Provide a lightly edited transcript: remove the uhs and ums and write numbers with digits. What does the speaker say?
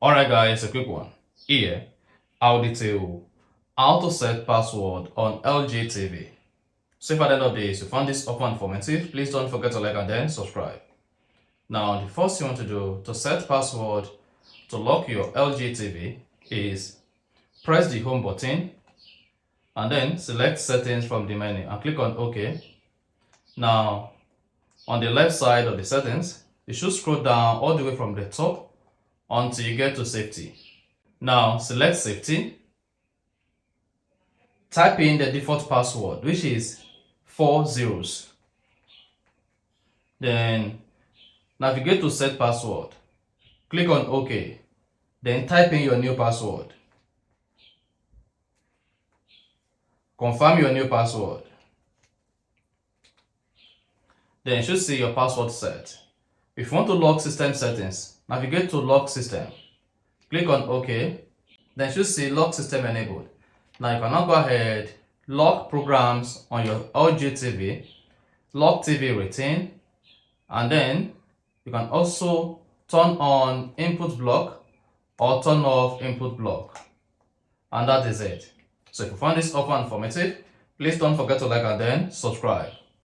Alright guys, a quick one. Here, I'll detail how to set password on LG TV. So if at the end of this you found this offer informative, please don't forget to like and then subscribe. Now the first thing you want to do to set password to lock your LG TV is press the home button and then select settings from the menu and click on OK. Now on the left side of the settings, you should scroll down all the way from the top until you get to safety. Now select safety, type in the default password, which is 4 zeros. Then navigate to set password, click on OK, then type in your new password. Confirm your new password. Then you should see your password set. If you want to lock system settings, navigate to lock system, click on OK, then you should see lock system enabled. Now you can now go ahead, lock programs on your LG TV, lock TV retain, and then you can also turn on input block or turn off input block, and that is it. So if you found this offer informative, please don't forget to like and then subscribe.